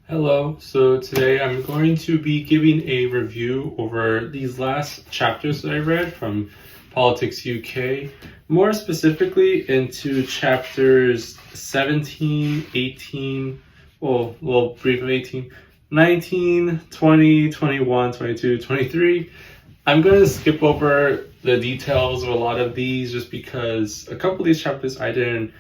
Hello, so today I'm going to be giving a review over these last chapters that I read from Politics UK, more specifically into chapters 17, 18, brief of 18, 19, 20, 21, 22, 23. I'm going to skip over the details of a lot of these just because a couple of these chapters I didn't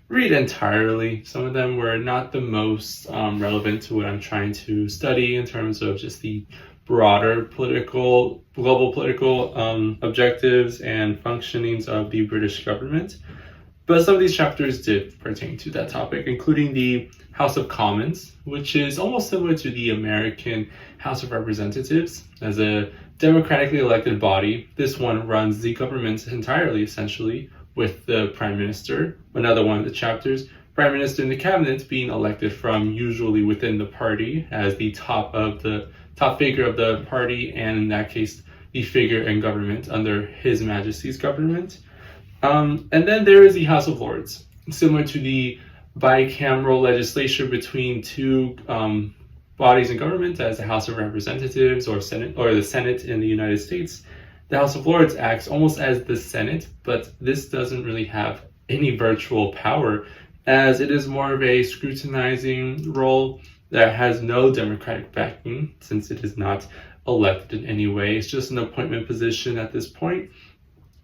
read entirely. Some of them were not the most relevant to what I'm trying to study in terms of just the broader global political objectives and functionings of the British government. But some of these chapters did pertain to that topic, including the House of Commons, which is almost similar to the American House of Representatives. As a democratically elected body, this one runs the government entirely, essentially, with the Prime Minister, another one of the chapters, Prime Minister and the Cabinet being elected from usually within the party as the top figure of the party, and in that case, the figure in government under His Majesty's government. And then there is the House of Lords, similar to the bicameral legislature between two bodies in government, as the House of Representatives or Senate, or the Senate in the United States. The House of Lords acts almost as the Senate, but this doesn't really have any virtual power, as it is more of a scrutinizing role that has no democratic backing, since it is not elected in any way. It's just an appointment position at this point.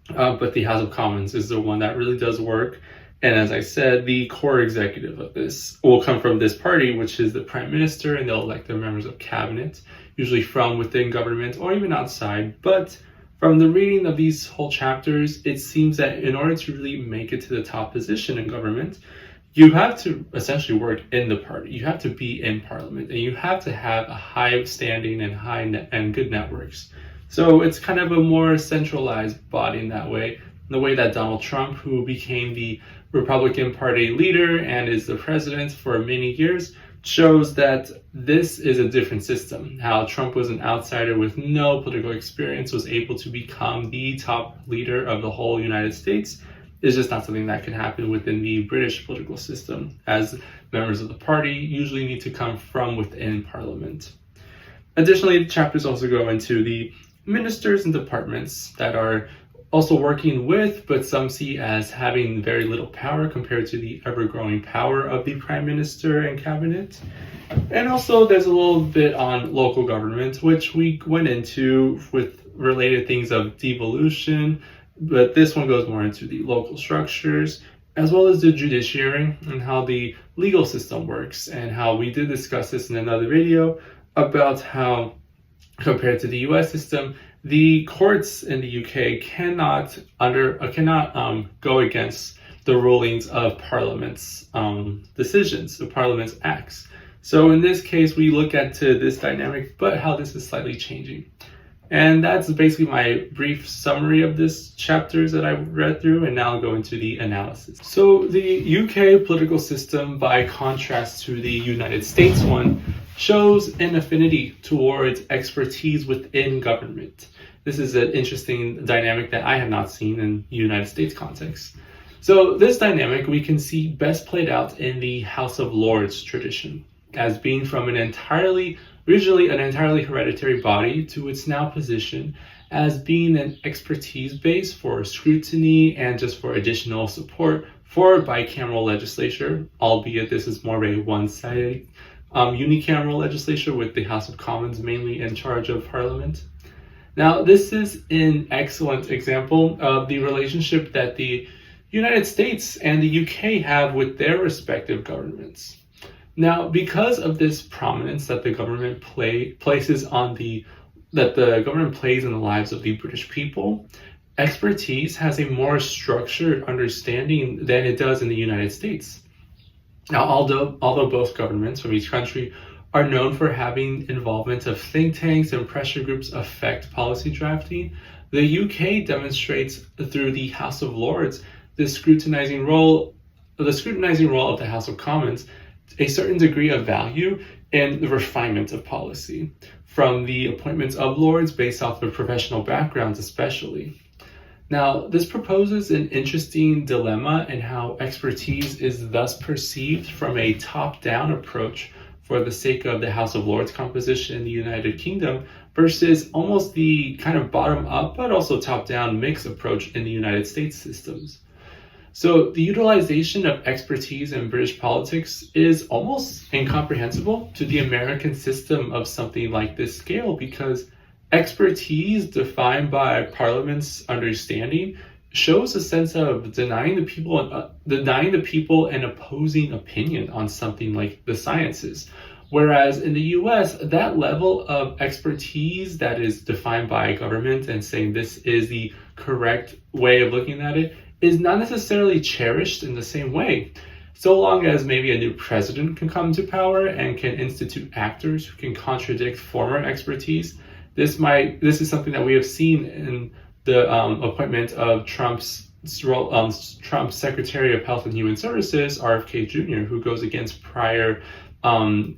But the House of Commons is the one that really does work. And as I said, the core executive of this will come from this party, which is the Prime Minister, and they'll elect their members of cabinet, usually from within government or even outside. But from the reading of these whole chapters, it seems that in order to really make it to the top position in government, you have to essentially work in the party. You have to be in parliament, and you have to have a high standing and good networks. So it's kind of a more centralized body in that way. The way that Donald Trump, who became the Republican Party leader and is the president for many years, shows that this is a different system. How Trump was an outsider with no political experience, was able to become the top leader of the whole United States, is just not something that can happen within the British political system, as members of the party usually need to come from within Parliament. Additionally, the chapters also go into the ministers and departments that are also working with, but some see as having very little power compared to the ever-growing power of the Prime Minister and Cabinet. And also there's a little bit on local government, which we went into with related things of devolution, but this one goes more into the local structures, as well as the judiciary and how the legal system works, and how we did discuss this in another video about how, compared to the US system, the courts in the UK cannot go against the rulings of Parliament's decisions, the Parliament's acts. So in this case, we look at this dynamic, but how this is slightly changing. And that's basically my brief summary of this chapters that I read through, and now I'll go into the analysis. So the UK political system, by contrast to the United States one, shows an affinity towards expertise within government. This is an interesting dynamic that I have not seen in the United States context. So this dynamic we can see best played out in the House of Lords tradition, as being from originally an entirely hereditary body to its now position as being an expertise base for scrutiny and just for additional support for bicameral legislature, albeit this is more of a one-sided unicameral legislature with the House of Commons mainly in charge of Parliament. Now, this is an excellent example of the relationship that the United States and the UK have with their respective governments. Now, because of this prominence that the government plays in the lives of the British people, expertise has a more structured understanding than it does in the United States. Now, although both governments from each country are known for having involvement of think tanks and pressure groups affect policy drafting, the UK demonstrates through the House of Lords the scrutinizing role of the House of Commons a certain degree of value in the refinement of policy, from the appointments of lords based off of professional backgrounds especially. Now, this proposes an interesting dilemma in how expertise is thus perceived from a top-down approach for the sake of the House of Lords composition in the United Kingdom versus almost the kind of bottom-up but also top-down mix approach in the United States systems. So the utilization of expertise in British politics is almost incomprehensible to the American system of something like this scale, because expertise defined by Parliament's understanding shows a sense of denying the people an opposing opinion on something like the sciences. Whereas in the US, that level of expertise that is defined by government and saying this is the correct way of looking at it is not necessarily cherished in the same way. So long as maybe a new president can come to power and can institute actors who can contradict former expertise, this is something that we have seen in the appointment of Trump's Secretary of Health and Human Services, RFK Jr., who goes against prior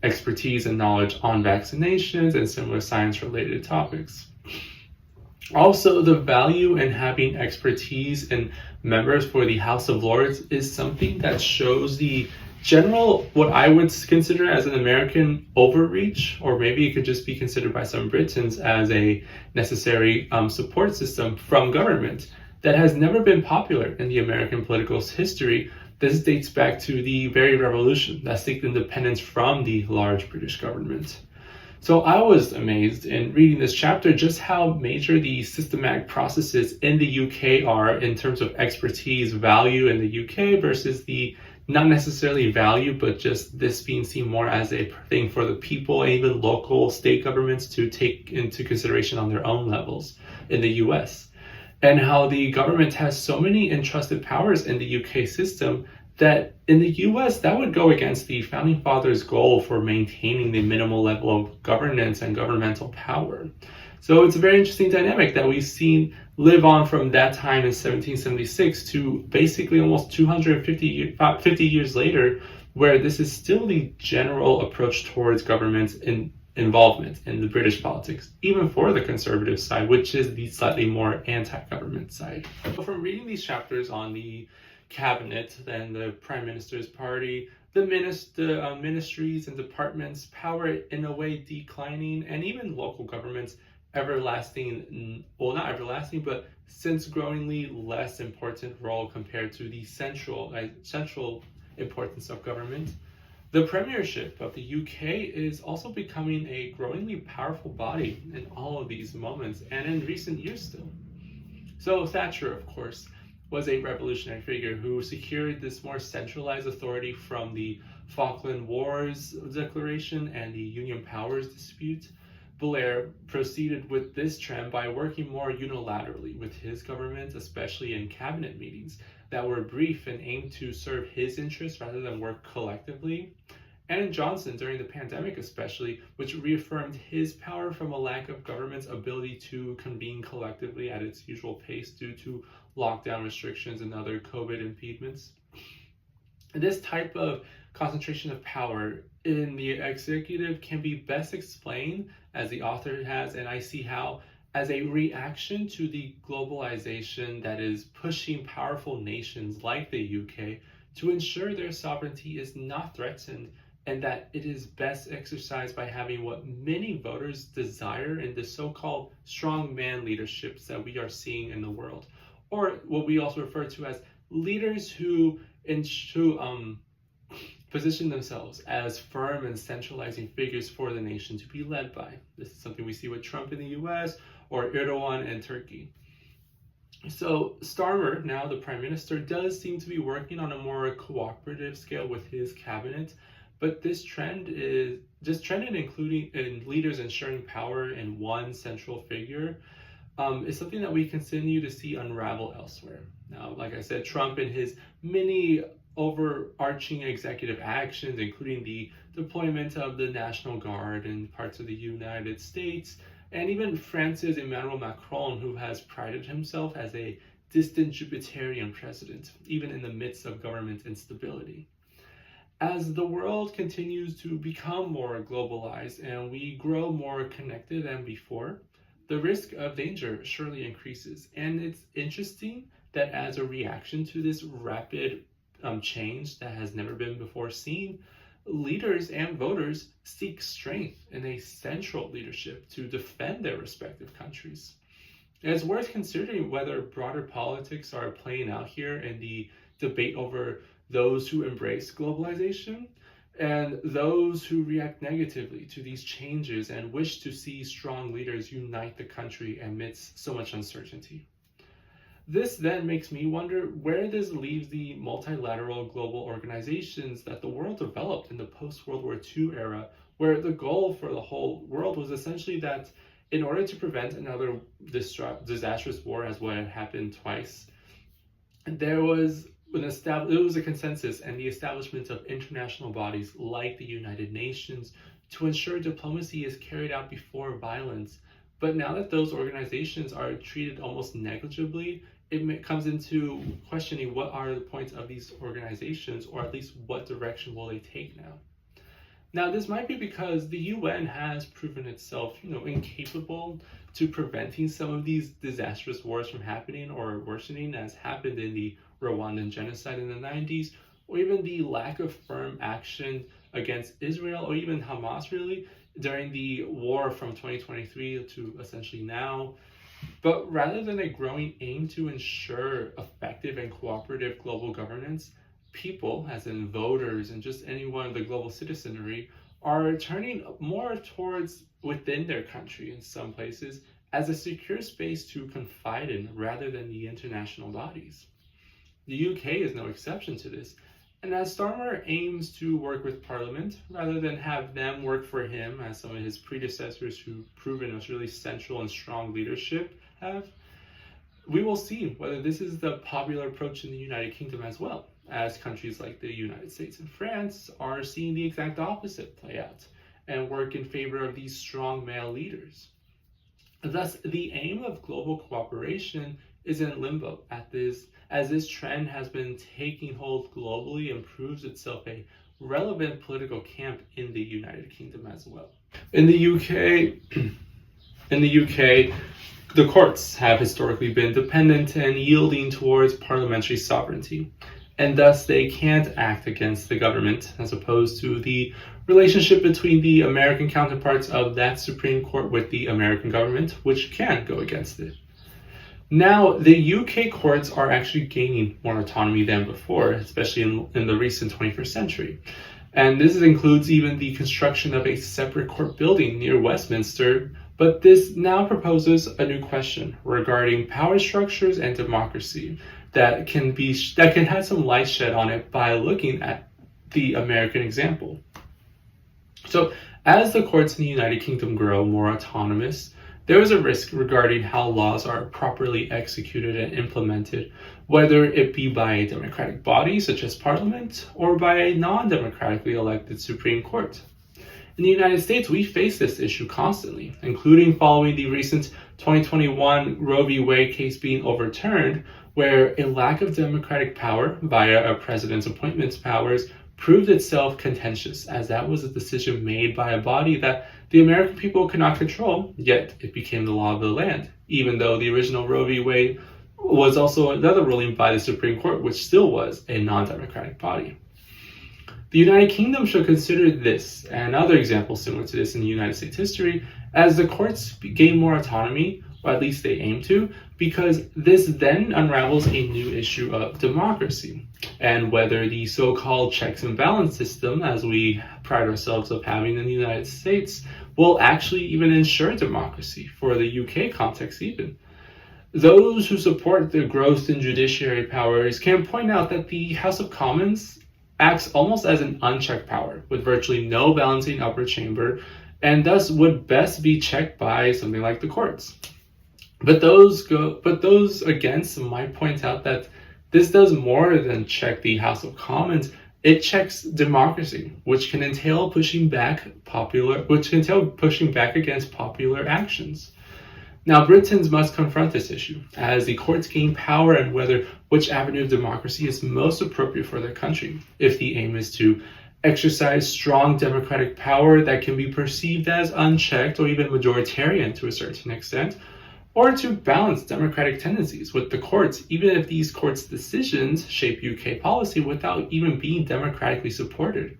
expertise and knowledge on vaccinations and similar science-related topics. Also, the value in having expertise in members for the House of Lords is something that shows the general, what I would consider as an American overreach, or maybe it could just be considered by some Britons as a necessary support system from government that has never been popular in the American political history. This dates back to the very revolution that seeked independence from the large British government. So I was amazed in reading this chapter just how major the systematic processes in the UK are in terms of expertise value in the UK versus the not necessarily value, but just this being seen more as a thing for the people and even local state governments to take into consideration on their own levels in the US. And how the government has so many entrusted powers in the UK system that in the US, that would go against the Founding Fathers' goal for maintaining the minimal level of governance and governmental power. So it's a very interesting dynamic that we've seen live on from that time in 1776 to basically almost 250 years later, where this is still the general approach towards government involvement in the British politics, even for the conservative side, which is the slightly more anti-government side. So from reading these chapters on the cabinet, then the prime minister's party, the ministries and departments, power in a way declining, and even local governments not everlasting, but since growingly less important role compared to the central importance of government. The Premiership of the UK is also becoming a growingly powerful body in all of these moments and in recent years still. So Thatcher, of course, was a revolutionary figure who secured this more centralized authority from the Falkland Wars Declaration and the Union Powers Dispute. Blair proceeded with this trend by working more unilaterally with his government, especially in cabinet meetings that were brief and aimed to serve his interests rather than work collectively. And Johnson during the pandemic especially, which reaffirmed his power from a lack of government's ability to convene collectively at its usual pace due to lockdown restrictions and other COVID impediments. This type of concentration of power in the executive can be best explained, as the author has, and I see how, as a reaction to the globalization that is pushing powerful nations like the UK to ensure their sovereignty is not threatened, and that it is best exercised by having what many voters desire in the so-called strongman leaderships that we are seeing in the world, or what we also refer to as leaders who position themselves as firm and centralizing figures for the nation to be led by. This is something we see with Trump in the US or Erdogan in Turkey. So Starmer, now the Prime Minister, does seem to be working on a more cooperative scale with his cabinet, but this trend in including in leaders ensuring power in one central figure is something that we continue to see unravel elsewhere. Now, like I said, Trump and his many overarching executive actions, including the deployment of the National Guard in parts of the United States, and even France's Emmanuel Macron, who has prided himself as a distant Jupiterian president, even in the midst of government instability. As the world continues to become more globalized and we grow more connected than before, the risk of danger surely increases. And it's interesting that as a reaction to this rapid change that has never been before seen, leaders and voters seek strength in a central leadership to defend their respective countries. And it's worth considering whether broader politics are playing out here in the debate over those who embrace globalization and those who react negatively to these changes and wish to see strong leaders unite the country amidst so much uncertainty. This then makes me wonder where this leaves the multilateral global organizations that the world developed in the post-World War II era, where the goal for the whole world was essentially that in order to prevent another disastrous war as what had happened twice, there was a consensus and the establishment of international bodies like the United Nations to ensure diplomacy is carried out before violence. But now that those organizations are treated almost negligibly, it comes into questioning what are the points of these organizations, or at least what direction will they take now. Now, this might be because the UN has proven itself, incapable to preventing some of these disastrous wars from happening or worsening, as happened in the Rwandan genocide in the 90s, or even the lack of firm action against Israel or even Hamas, really, during the war from 2023 to essentially now. But rather than a growing aim to ensure effective and cooperative global governance, people, as in voters and just anyone of the global citizenry, are turning more towards within their country in some places as a secure space to confide in rather than the international bodies. The UK is no exception to this, and as Starmer aims to work with Parliament rather than have them work for him, as some of his predecessors who've proven a really central and strong leadership have, we will see whether this is the popular approach in the United Kingdom as well, as countries like the United States and France are seeing the exact opposite play out and work in favor of these strong male leaders. Thus, the aim of global cooperation is in limbo as this trend has been taking hold globally and proves itself a relevant political camp in the United Kingdom as well. In the UK, the courts have historically been dependent and yielding towards parliamentary sovereignty, and thus they can't act against the government, as opposed to the relationship between the American counterparts of that Supreme Court with the American government, which can go against it. Now, the UK courts are actually gaining more autonomy than before, especially in the recent 21st century. And this includes even the construction of a separate court building near Westminster, but this now proposes a new question regarding power structures and democracy that can have some light shed on it by looking at the American example. So, as the courts in the United Kingdom grow more autonomous, there is a risk regarding how laws are properly executed and implemented, whether it be by a democratic body such as Parliament or by a non-democratically elected Supreme Court. In the United States, we face this issue constantly, including following the recent 2021 Roe v. Wade case being overturned, where a lack of democratic power via a president's appointments powers proved itself contentious, as that was a decision made by a body that the American people could not control, yet it became the law of the land, even though the original Roe v. Wade was also another ruling by the Supreme Court, which still was a non-democratic body. The United Kingdom should consider this and other examples similar to this in the United States history as the courts gain more autonomy, or at least they aim to, because this then unravels a new issue of democracy and whether the so-called checks and balance system, as we pride ourselves of having in the United States, will actually even ensure democracy for the UK context even. Those who support the growth in judiciary powers can point out that the House of Commons acts almost as an unchecked power with virtually no balancing upper chamber, and thus would best be checked by something like the courts. But those against might point out that this does more than check the House of Commons. It checks democracy, which can entail pushing back against popular actions. Now, Britons must confront this issue as the courts gain power and which avenue of democracy is most appropriate for their country. If the aim is to exercise strong democratic power that can be perceived as unchecked or even majoritarian to a certain extent, or to balance democratic tendencies with the courts, even if these courts' decisions shape UK policy without even being democratically supported.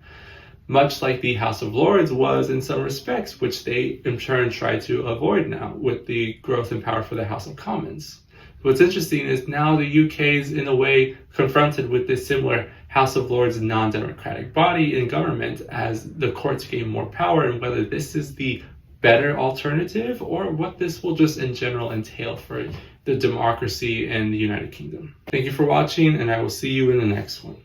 much like the House of Lords was in some respects, which they in turn try to avoid now with the growth in power for the House of Commons. What's interesting is now the UK is in a way confronted with this similar House of Lords non-democratic body in government as the courts gain more power, and whether this is the better alternative or what this will just in general entail for the democracy in the United Kingdom. Thank you for watching, and I will see you in the next one.